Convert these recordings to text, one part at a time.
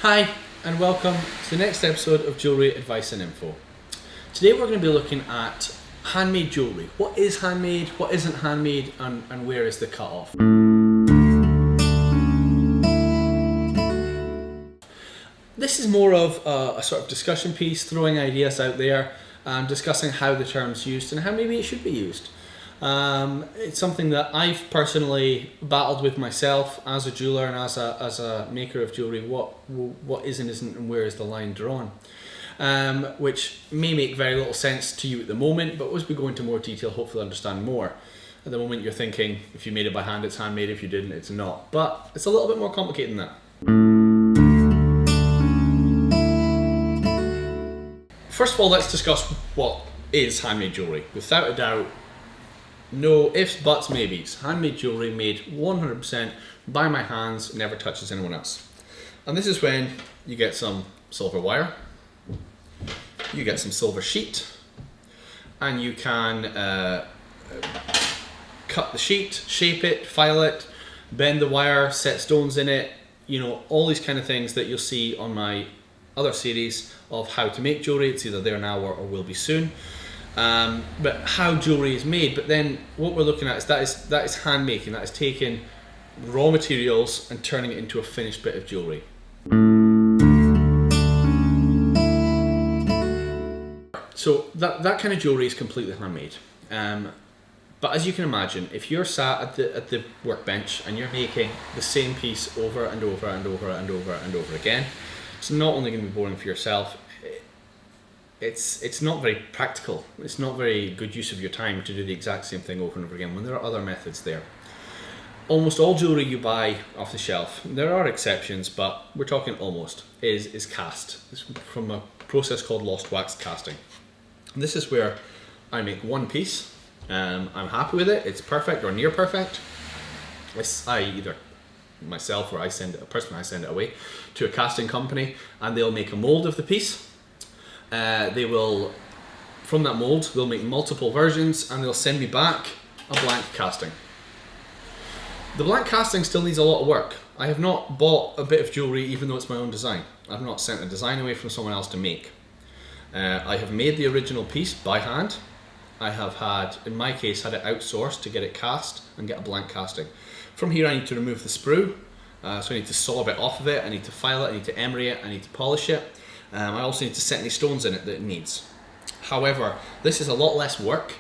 Hi, and welcome to the next episode of Jewellery Advice and Info. Today we're going to be looking at handmade jewellery. What is handmade, what isn't handmade, and where is the cut-off? This is more of a sort of discussion piece, throwing ideas out there, discussing how the term's used and how maybe it should be used. It's something that I've personally battled with myself as a jeweler and as a maker of jewellery. What is and isn't, and where is the line drawn? Which may make very little sense to you at the moment, but as we go into more detail, hopefully understand more. At the moment you're thinking, if you made it by hand it's handmade, if you didn't it's not. But it's a little bit more complicated than that. First of all, let's discuss what is handmade jewellery. Without a doubt, no ifs, buts, maybes. Handmade jewellery made 100% by my hands, never touches anyone else. And this is when you get some silver wire, you get some silver sheet, and you can cut the sheet, shape it, file it, bend the wire, set stones in it, you know, all these kind of things that you'll see on my other series of how to make jewellery. It's either there now or will be soon. But how jewellery is made. But then what we're looking at is that is hand making. That is taking raw materials and turning it into a finished bit of jewellery. So that kind of jewellery is completely handmade. But as you can imagine, if you're sat at the workbench and you're making the same piece over and over and over and over and over again, it's not only going to be boring for yourself, it's not very practical. It's not very good use of your time to do the exact same thing over and over again when there are other methods there. Almost all jewellery you buy off the shelf, there are exceptions, but we're talking almost, is cast. It's from a process called lost wax casting. And this is where I make one piece, I'm happy with it, it's perfect or near perfect. I either myself or I send it away to a casting company and they'll make a mold of the piece. They will, from that mold, they'll make multiple versions and they'll send me back a blank casting. The blank casting still needs a lot of work. I have not bought a bit of jewellery even though it's my own design. I've not sent a design away from someone else to make. I have made the original piece by hand. I have had, in my case, had it outsourced to get it cast and get a blank casting. From here I need to remove the sprue, so I need to saw a bit off of it, I need to file it, I need to emery it, I need to polish it. I also need to set any stones in it that it needs. However, this is a lot less work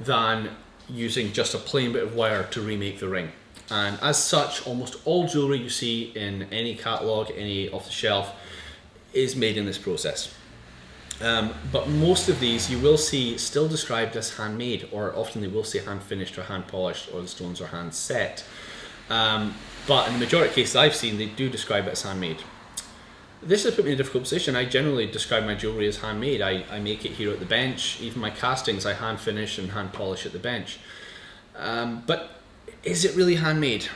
than using just a plain bit of wire to remake the ring. And as such, almost all jewellery you see in any catalogue, any off the shelf, is made in this process. But most of these you will see still described as handmade, or often they will say hand finished or hand polished, or the stones are hand set. But in the majority of cases I've seen, they do describe it as handmade. This has put me in a difficult position. I generally describe my jewellery as handmade. I make it here at the bench. Even my castings I hand finish and hand polish at the bench. But is it really handmade?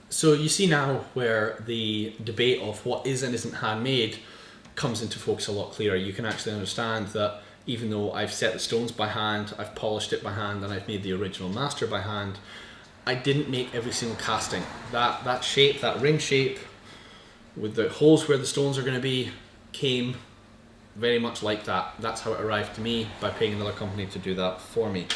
So you see now where the debate of what is and isn't handmade comes into focus a lot clearer. You can actually understand that even though I've set the stones by hand, I've polished it by hand, and I've made the original master by hand, I didn't make every single casting. That shape, that ring shape, with the holes where the stones are going to be, came very much like that. That's how it arrived to me, by paying another company to do that for me.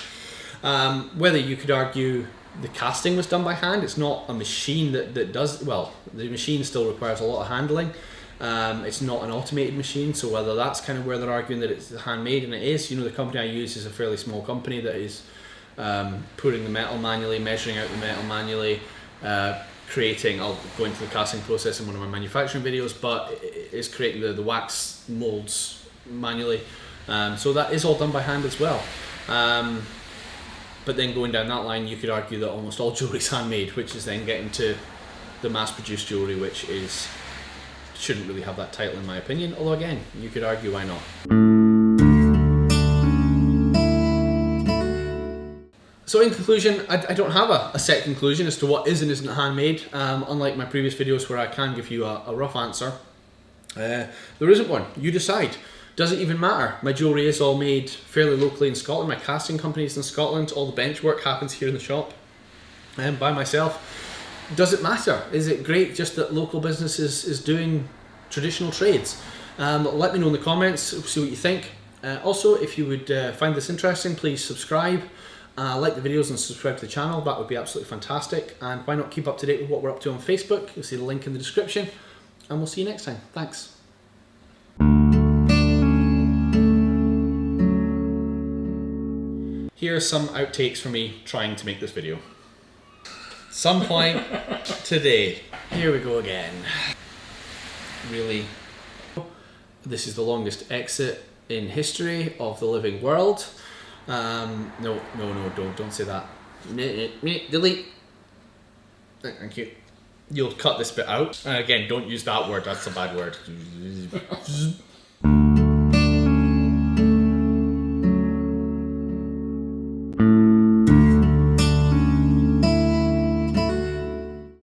Whether you could argue the casting was done by hand, it's not a machine that does, well, the machine still requires a lot of handling. It's not an automated machine, so whether that's kind of where they're arguing that it's handmade, and it is, you know, the company I use is a fairly small company that is putting the metal manually, measuring out the metal manually, creating, I'll go into the casting process in one of my manufacturing videos, but it's creating the wax molds manually. So that is all done by hand as well. But then going down that line, you could argue that almost all jewellery is handmade, which is then getting to the mass-produced jewellery, which shouldn't really have that title in my opinion, although again, you could argue why not. So in conclusion, I don't have a set conclusion as to what is and isn't handmade, unlike my previous videos where I can give you a rough answer. There isn't one. You decide. Does it even matter? My jewellery is all made fairly locally in Scotland. My casting company is in Scotland. All the bench work happens here in the shop by myself. Does it matter? Is it great just that local businesses is doing traditional trades? Let me know in the comments, see what you think. Also, if you would find this interesting, please subscribe, like the videos and subscribe to the channel. That would be absolutely fantastic. And why not keep up to date with what we're up to on Facebook? You'll see the link in the description. And we'll see you next time. Thanks. Here are some outtakes for me trying to make this video. Some point today. Here we go again. Really? This is the longest exit in history of the living world. No, don't say that. Delete. Thank you. You'll cut this bit out. And again, don't use that word, that's a bad word.